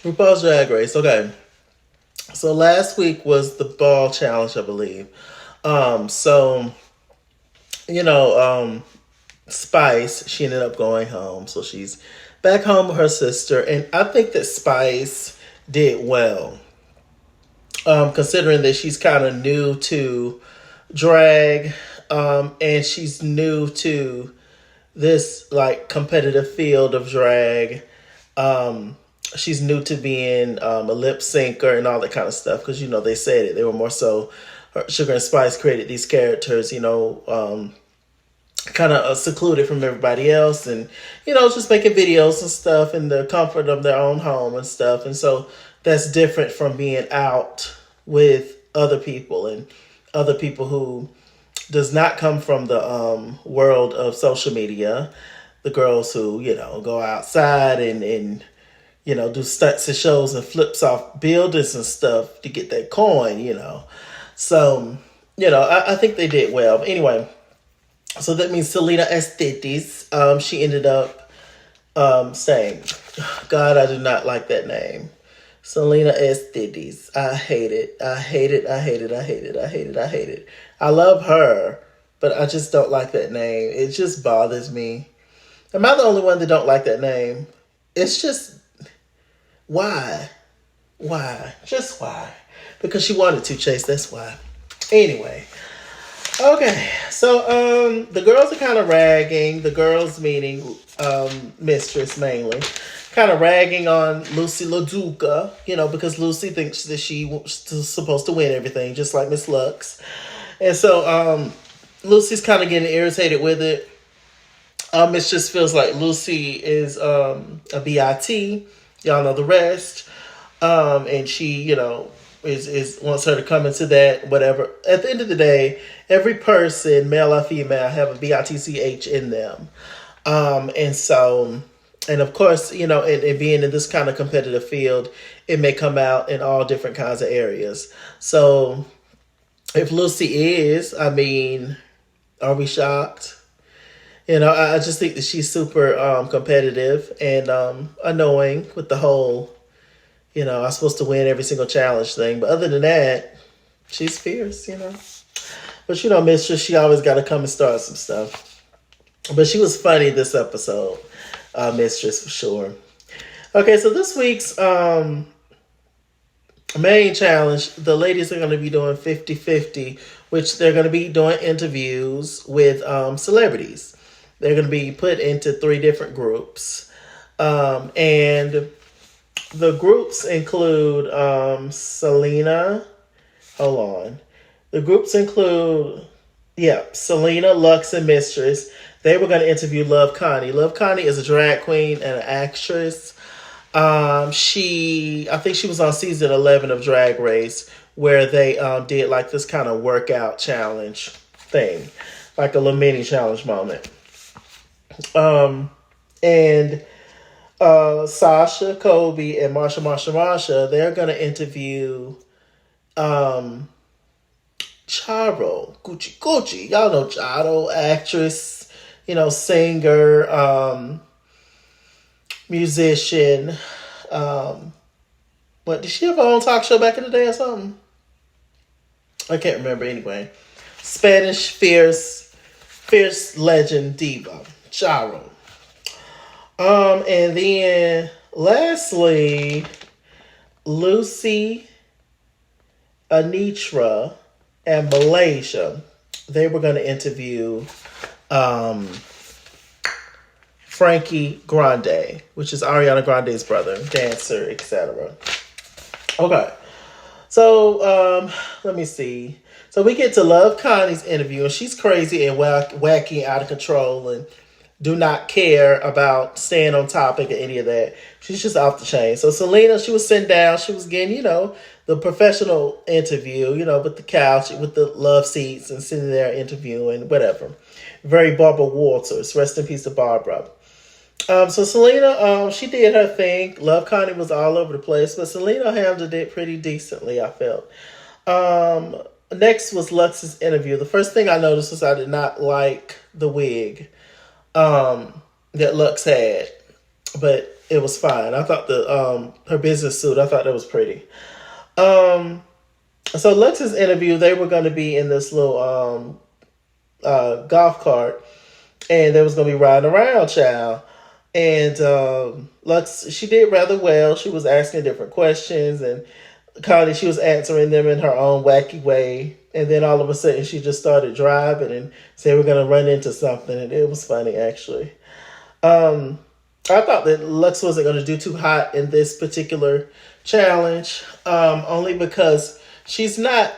RuPaul's Drag Race. Okay. So last week was the ball challenge, I believe. So you know, Spice, she ended up going home, so she's back home with her sister, and I think that Spice did well, considering that she's kind of new to drag, and she's new to this like competitive field of drag. Um, she's new to being a lip syncer and all that kind of stuff because they said it. They were more so. Sugar and Spice created these characters, kind of secluded from everybody else, and just making videos and stuff in the comfort of their own home and stuff. And so that's different from being out with other people and other people who does not come from the world of social media. The girls who go outside and do stunts and shows and flips off buildings and stuff to get that coin. So I think they did well. But anyway, so that means Selena S15's. She ended up saying, God, I do not like that name. Selena S15's. I hate it. I hate it. I hate it. I hate it. I hate it. I hate it. I love her, but I just don't like that name. It just bothers me. Am I the only one that don't like that name? It's just, why? Why? Just why? Because she wanted to, Chase. That's why. Anyway. Okay, so the girls are kind of ragging. The girls, meaning Mistress mainly, kind of ragging on Lucy LaDuca, because Lucy thinks that she was supposed to win everything, just like Miss Lux. And so Lucy's kind of getting irritated with it. Mistress feels like Lucy is a BIT. Y'all know the rest. And she, is wants her to come into that, whatever. At the end of the day, every person, male or female, have a BITCH in them. And so, and of course, and being in this kind of competitive field, it may come out in all different kinds of areas. So if Lucy is, I mean, are we shocked? I just think that she's super competitive and annoying with the whole I'm supposed to win every single challenge thing. But other than that, she's fierce. But Mistress, she always got to come and start some stuff. But she was funny this episode, Mistress, for sure. Okay, so this week's main challenge, the ladies are going to be doing 50-50, which they're going to be doing interviews with celebrities. They're going to be put into 3 different groups. And the groups include Selena. Hold on. The groups include, Selena, Lux, and Mistress. They were going to interview Love Connie. Love Connie is a drag queen and an actress. I think she was on season 11 of Drag Race, where they did like this kind of workout challenge thing, like a little mini challenge moment. And Sasha, Kobe, and Marsha, they're going to interview Charo, Gucci. Y'all know Charo, actress, singer, musician. What, did she have her own talk show back in the day or something? I can't remember anyway. Spanish fierce legend diva, Charo. And then lastly, Lucy, Anitra, and Malaysia. They were going to interview Frankie Grande, which is Ariana Grande's brother, dancer, etc. Okay. So let me see. So we get to Love Connie's interview, and she's crazy and wacky, out of control, and do not care about staying on topic or any of that. She's just off the chain. So Selena, she was sitting down. She was getting, the professional interview, with the couch, with the love seats, and sitting there interviewing, whatever. Very Barbara Walters. Rest in peace to Barbara. So Selena, she did her thing. Love Connie was all over the place, but Selena handled it pretty decently, I felt. Next was Lux's interview. The first thing I noticed was I did not like the wig that Lux had. But it was fine. I thought the her business suit, I thought that was pretty. Um, so Lux's interview, they were going to be in this little golf cart, and they was going to be riding around, child. And Lux, she did rather well. She was asking different questions, and Connie, she was answering them in her own wacky way. And then all of a sudden, she just started driving and said, "We're going to run into something." And it was funny, actually. I thought that Lux wasn't going to do too hot in this particular challenge, only because she's not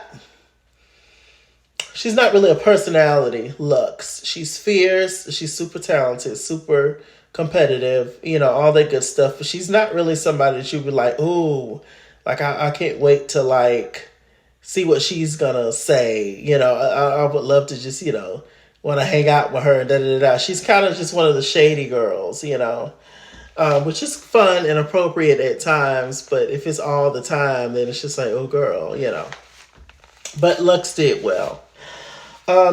really a personality, Lux. She's fierce, she's super talented, super competitive, all that good stuff. But she's not really somebody that you'd be like, ooh, like I can't wait to like see what she's gonna say. I would love to just, want to hang out with her and da da da. She's kind of just one of the shady girls, which is fun and appropriate at times. But if it's all the time, then it's just like, oh, girl, But Lux did well.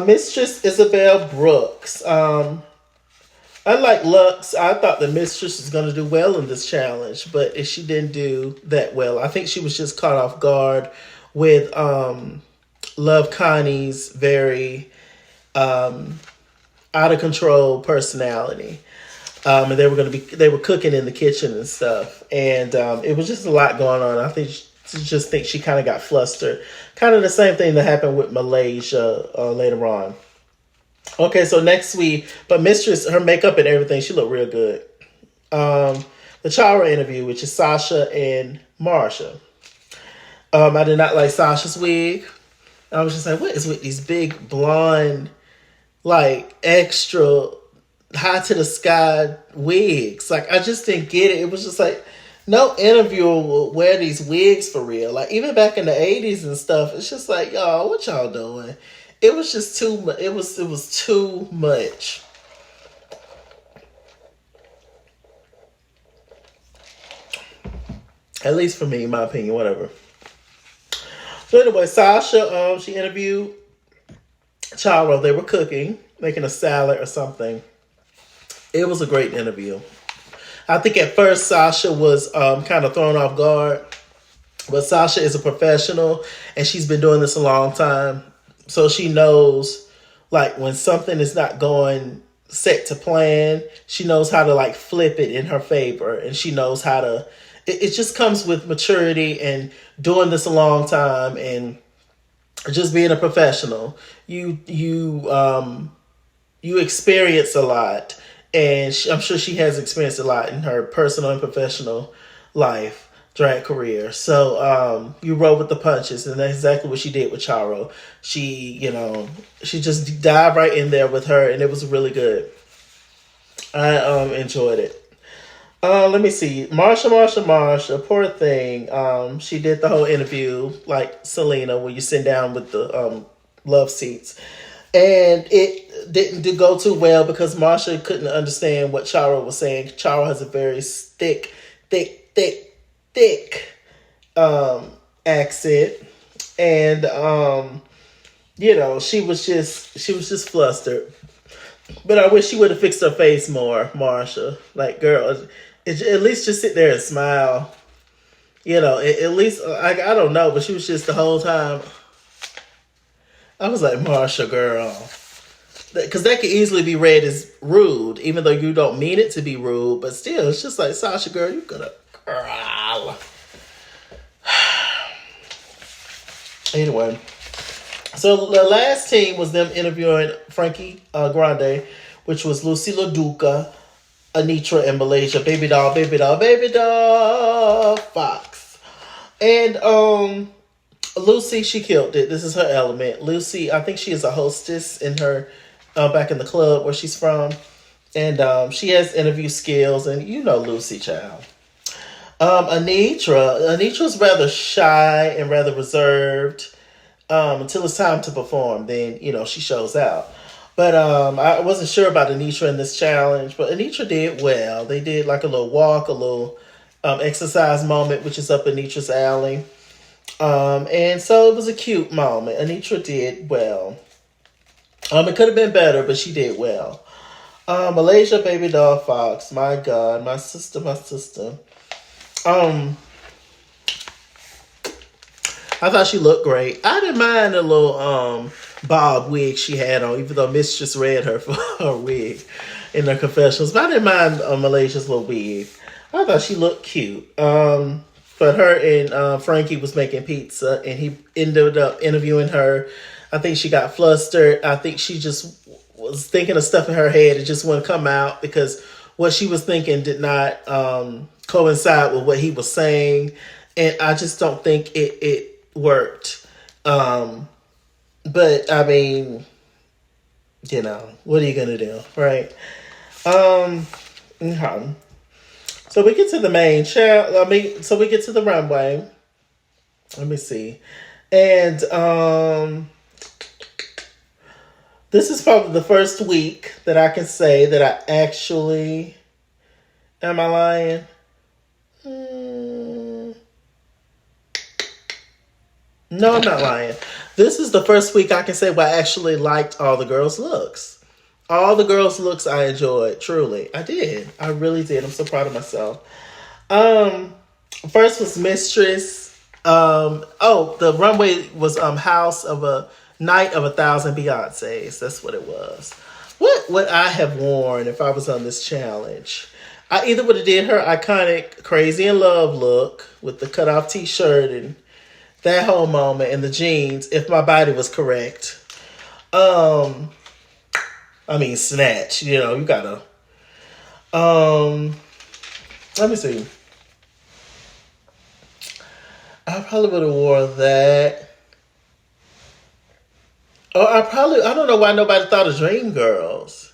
Mistress Isabel Brooks. Unlike Lux, I thought the Mistress was going to do well in this challenge, but she didn't do that well. I think she was just caught off guard with Love Connie's very out of control personality. And they were cooking in the kitchen and stuff, and it was just a lot going on. I think she kind of got flustered. Kind of the same thing that happened with Malaysia later on. Okay, so next week, but Mistress, her makeup and everything, she looked real good. The Chara interview, which is Sasha and Marsha. I did not like Sasha's wig. I was just like, what is with these big blonde, like extra high to the sky wigs? Like, I just didn't get it. It was just like, no interviewer will wear these wigs for real. Like, even back in the 80s and stuff, it's just like, y'all, what y'all doing? It was just too much. It was too much. At least for me, in my opinion, whatever. So anyway, Sasha, she interviewed Charo. They were cooking, making a salad or something. It was a great interview. I think at first Sasha was kind of thrown off guard. But Sasha is a professional, and she's been doing this a long time. So she knows, like, when something is not going set to plan, she knows how to, like, flip it in her favor. And she knows how to... It just comes with maturity and doing this a long time and just being a professional. You experience a lot. And I'm sure she has experienced a lot in her personal and professional life, drag career. So you roll with the punches, and that's exactly what she did with Charo. She just dived right in there with her, and it was really good. I enjoyed it. Let me see. Marsha, poor thing. She did the whole interview like Selena, where you sit down with the love seats. And it didn't go too well because Marsha couldn't understand what Charo was saying. Charo has a very thick accent. And she was just flustered. But I wish she would have fixed her face more, Marsha. Like, girl, at least just sit there and smile. At least, I don't know, but she was just the whole time. I was like, Marsha, girl. Because that could easily be read as rude, even though you don't mean it to be rude. But still, it's just like, Sasha, girl, you gonna... Girl. Anyway. So the last team was them interviewing Frankie Grande, which was Lucy LaDuca, Anitra, and Malaysia. Baby doll, Fox. And, Lucy, she killed it. This is her element. Lucy, I think she is a hostess in her back in the club where she's from, and she has interview skills. And Lucy, child. Anitra's rather shy and rather reserved until it's time to perform. Then she shows out. But I wasn't sure about Anitra in this challenge, but Anitra did well. They did like a little walk, a little exercise moment, which is up Anitra's alley. And so it was a cute moment. Anitra did well. It could have been better, but she did well. Malaysia Baby Doll Fox. My God, my sister, my sister. Um, I thought she looked great. I didn't mind the little bob wig she had on, even though Miss just read her for her wig in her confessionals. But I didn't mind Malaysia's little wig. I thought she looked cute. But her and Frankie was making pizza, and he ended up interviewing her. I think she got flustered. I think she just was thinking of stuff in her head. It just wouldn't come out because what she was thinking did not coincide with what he was saying, and I just don't think it worked. But I mean, what are you gonna do, right? Okay. So we get to the main show. So we get to the runway. Let me see, and this is probably the first week that I can say that I actually. Am I lying? No, I'm not lying. This is the first week I can say where I actually liked all the girls' looks. All the girls' looks I enjoyed, truly. I did. I really did. I'm so proud of myself. First was Mistress. The runway was House of a Night of 1,000 Beyoncés. That's what it was. What would I have worn if I was on this challenge? I either would have did her iconic Crazy in Love look with the cutoff t-shirt and that whole moment and the jeans if my body was correct. Snatch. You gotta. Let me see. I probably would have wore that. Or I don't know why nobody thought of Dreamgirls.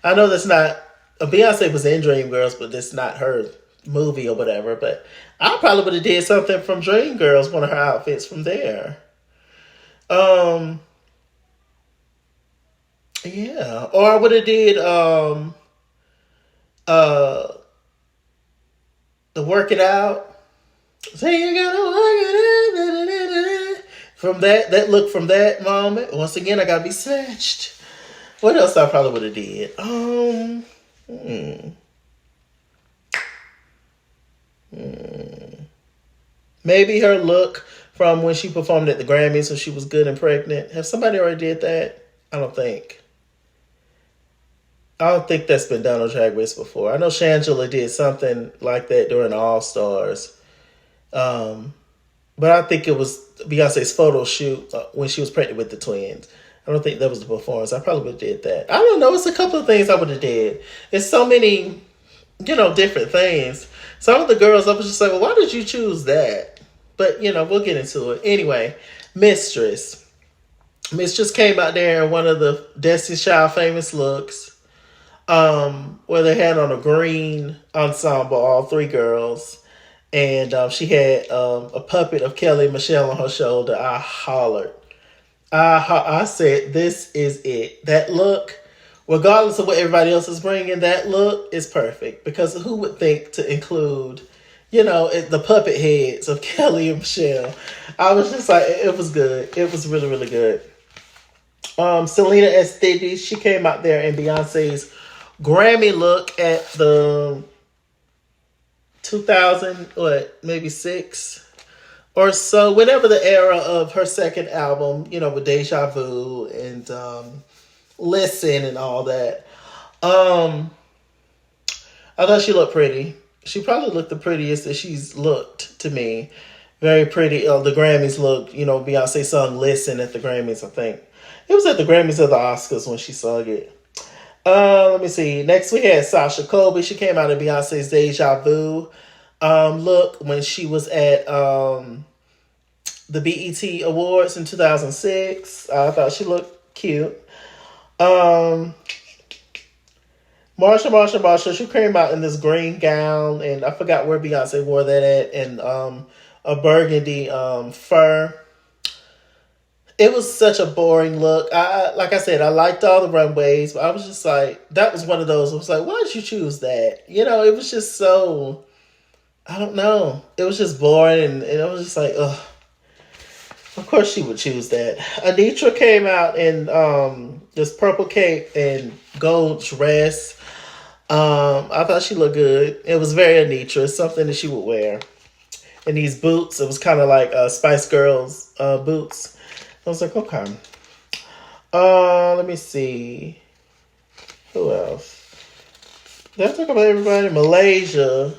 I know that's not, Beyonce was in Dreamgirls, but that's not her movie or whatever. But I probably would have did something from Dreamgirls, one of her outfits from there. Yeah. Or I would have did the Work It Out. Say you gotta work it out. From that look from that moment. Once again, I gotta be snatched. What else I probably would have did? Maybe her look from when she performed at the Grammys when she was good and pregnant. Have somebody already did that? I don't think that's been done on Drag Race before. I know Shangela did something like that during All Stars. But I think it was Beyonce's photo shoot when she was pregnant with the twins. I don't think that was the performance. I probably would have did that. I don't know. It's a couple of things I would have did. It's so many, different things. Some of the girls, I was just like, well, why did you choose that? But, we'll get into it. Anyway, Mistress. Mistress came out there in one of the Destiny's Child famous looks, where they had on a green ensemble, all three girls. And she had a puppet of Kelly Michelle on her shoulder. I hollered. I said, this is it. That look, regardless of what everybody else is bringing, that look is perfect. Because who would think to include, the puppet heads of Kelly and Michelle? I was just like, it was good. It was really, really good. Selena S15, she came out there in Beyonce's Grammy look at the 2000, maybe 6 or so, whenever the era of her second album, with Deja Vu and Listen and all that. I thought she looked pretty. She probably looked the prettiest that she's looked to me. Very pretty. The Grammys looked, Beyonce sung Listen at the Grammys, I think. It was at the Grammys or the Oscars when she sung it. Let me see. Next we had Sasha Colby. She came out in Beyonce's Deja Vu look when she was at the BET Awards in 2006. I thought she looked cute. Marsha, she came out in this green gown, and I forgot where Beyonce wore that at, and a burgundy fur. It was such a boring look. Like I said, I liked all the runways, but I was just like, that was one of those. I was like, why did you choose that? It was just so, I don't know. It was just boring, and I was just like, ugh. Of course she would choose that. Anitra came out in this purple cape and gold dress. I thought she looked good. It was very Anitra. It's something that she would wear. And these boots, it was kind of like Spice Girls boots. I was like, okay. Let me see. Who else? Did I talk about everybody? Malaysia.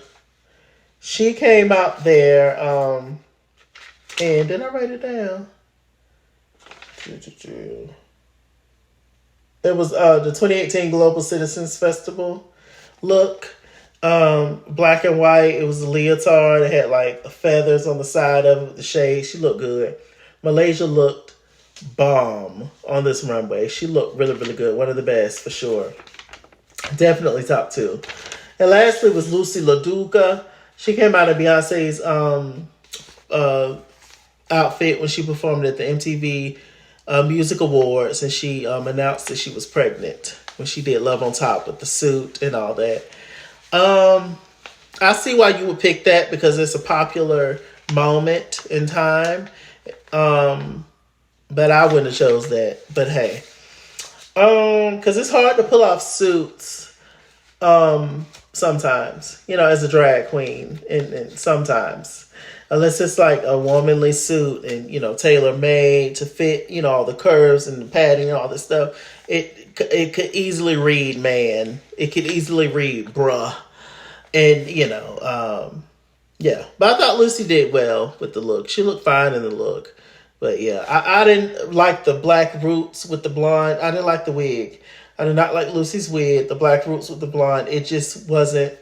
She came out there, and did I write it down? It was the 2018 Global Citizens Festival look. Black and white. It was a leotard. It had like feathers on the side of it, the shade. She looked good. Malaysia looked bomb on this runway. She looked really, really good. One of the best for sure. Definitely top two. And lastly was Lucy LaDuca. She came out of Beyonce's outfit when she performed at the MTV Music Awards, and she announced that she was pregnant when she did Love on Top with the suit and all that. I see why you would pick that because it's a popular moment in time. But I wouldn't have chose that. But hey. Because it's hard to pull off suits sometimes, as a drag queen. And sometimes. Unless it's like a womanly suit and, tailor-made to fit, all the curves and the padding and all this stuff. It could easily read man. It could easily read bruh. And, yeah. But I thought Lucy did well with the look. She looked fine in the look. But yeah, I didn't like the black roots with the blonde. I didn't like the wig. I did not like Lucy's wig, the black roots with the blonde. It just wasn't.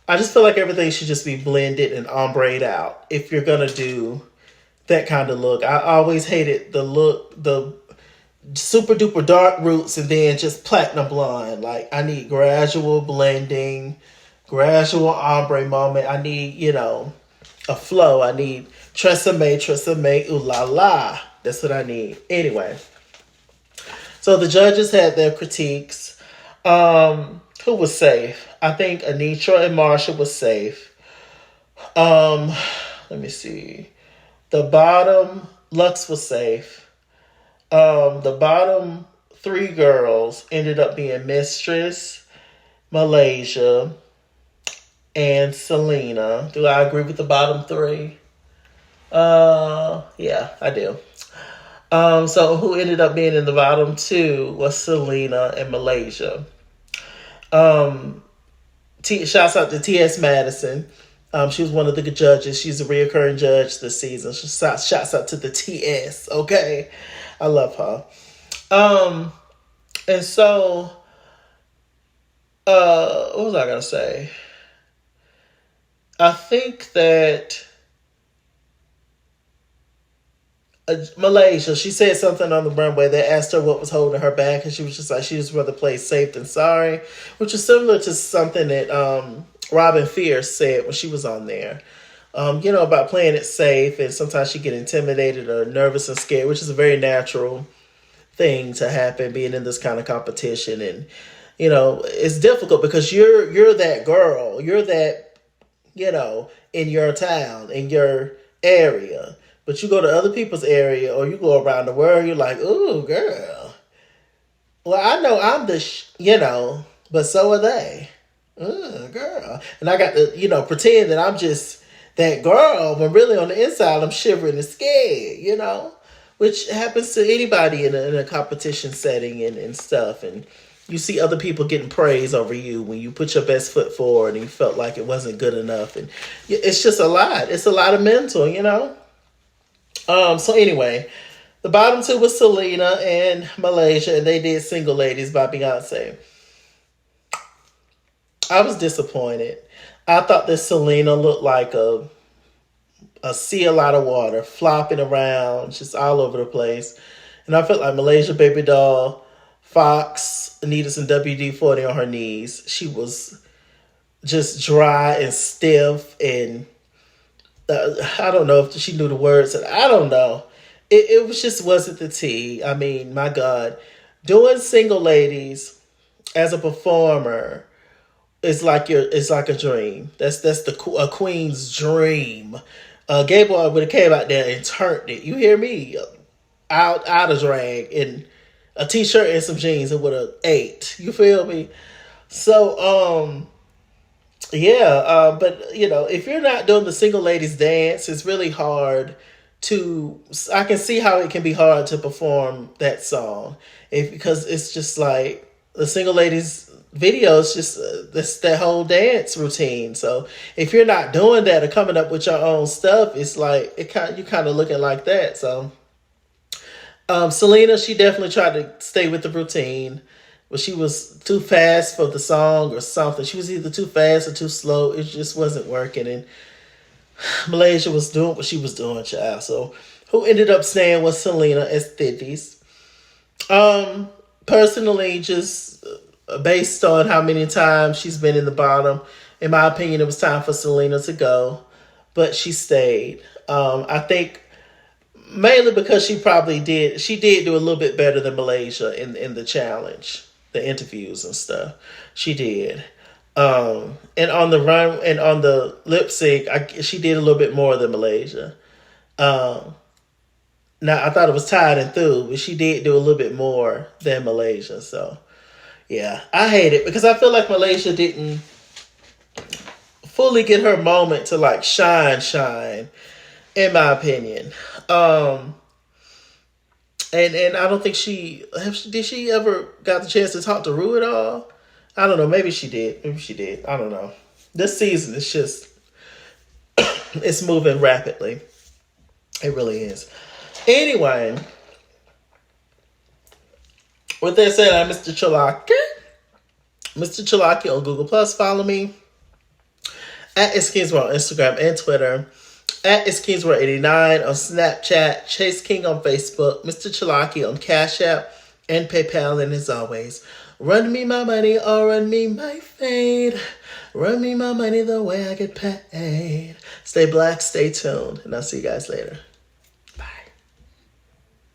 I just feel like everything should just be blended and ombre'd out if you're going to do that kind of look. I always hated the look, the super duper dark roots and then just platinum blonde. Like, I need gradual blending, gradual ombre moment. I need, a flow. I need tresemme, ooh la la. That's what I need. Anyway. So the judges had their critiques. Who was safe? I think Anitra and Marsha was safe. Let me see. The bottom, Lux was safe. The bottom three girls ended up being Mistress, Malaysia, and Selena. Do I agree with the bottom three? Yeah, I do. So who ended up being in the bottom two was Selena and Malaysia. Shouts out to T.S. Madison. She was one of the judges. She's a reoccurring judge this season. Shouts out to the T.S. Okay. I love her. And so, what was I going to say? I think that Malaysia, she said something on the runway. They asked her what was holding her back, and she was just like, she just rather play safe than sorry, which is similar to something that Robin Fierce said when she was on there. About playing it safe, and sometimes she get intimidated or nervous and scared, which is a very natural thing to happen being in this kind of competition. And it's difficult because you're that girl, you're that, in your town, in your area. But you go to other people's area or you go around the world, you're like, ooh, girl. Well, I know I'm but so are they. Ooh, girl. And I got to, pretend that I'm just that girl when really on the inside I'm shivering and scared, which happens to anybody in a competition setting and stuff. And you see other people getting praise over you when you put your best foot forward and you felt like it wasn't good enough. And it's just a lot. It's a lot of mental, So anyway, the bottom two was Selena and Malaysia, and they did Single Ladies by Beyonce. I was disappointed. I thought that Selena looked like a sea a lot of water, flopping around, just all over the place. And I felt like Malaysia Baby Doll, Fox, needed some WD-40 on her knees. She was just dry and stiff and I don't know if she knew the words. I don't know. It was just wasn't the tea. I mean, my God. Doing Single Ladies as a performer is like a dream. That's a queen's dream. Gay Boy would have came out there and turned it. You hear me? Out of drag in a t-shirt and some jeans, it would have ate. You feel me? So, yeah, but you know, if you're not doing the single ladies dance, it's really hard to. I can see how it can be hard to perform that song, because it's just like the single ladies video is just this that whole dance routine. So if you're not doing that or coming up with your own stuff, it's like you kind of looking like that. So Selena, she definitely tried to stay with the routine, but she was too fast for the song or something. She was either too fast or too slow. It just wasn't working. And Malaysia was doing what she was doing, child. So who ended up staying was Selena as 50's. Personally, just based on how many times she's been in the bottom, in my opinion, it was time for Selena to go, but she stayed. I think mainly because she did do a little bit better than Malaysia in the challenge, the interviews and stuff. She did. And on the run and on the lip sync, she did a little bit more than Malaysia. Now I thought it was tied and through, but she did do a little bit more than Malaysia. So yeah, I hate it because I feel like Malaysia didn't fully get her moment to like shine, in my opinion. And I don't think did she ever got the chance to talk to Ru at all? I don't know. Maybe she did. I don't know. This season is just it's moving rapidly. It really is. Anyway, with that said, I'm MrChalaki. MrChalaki on Google Plus. Follow me at @IsKingsWorld on Instagram and Twitter. At @IsKingsWorld89 on Snapchat. Chase King on Facebook. MrChalaki on Cash App and PayPal. And as always, run me my money or run me my fade. Run me my money the way I get paid. Stay black, stay tuned, and I'll see you guys later.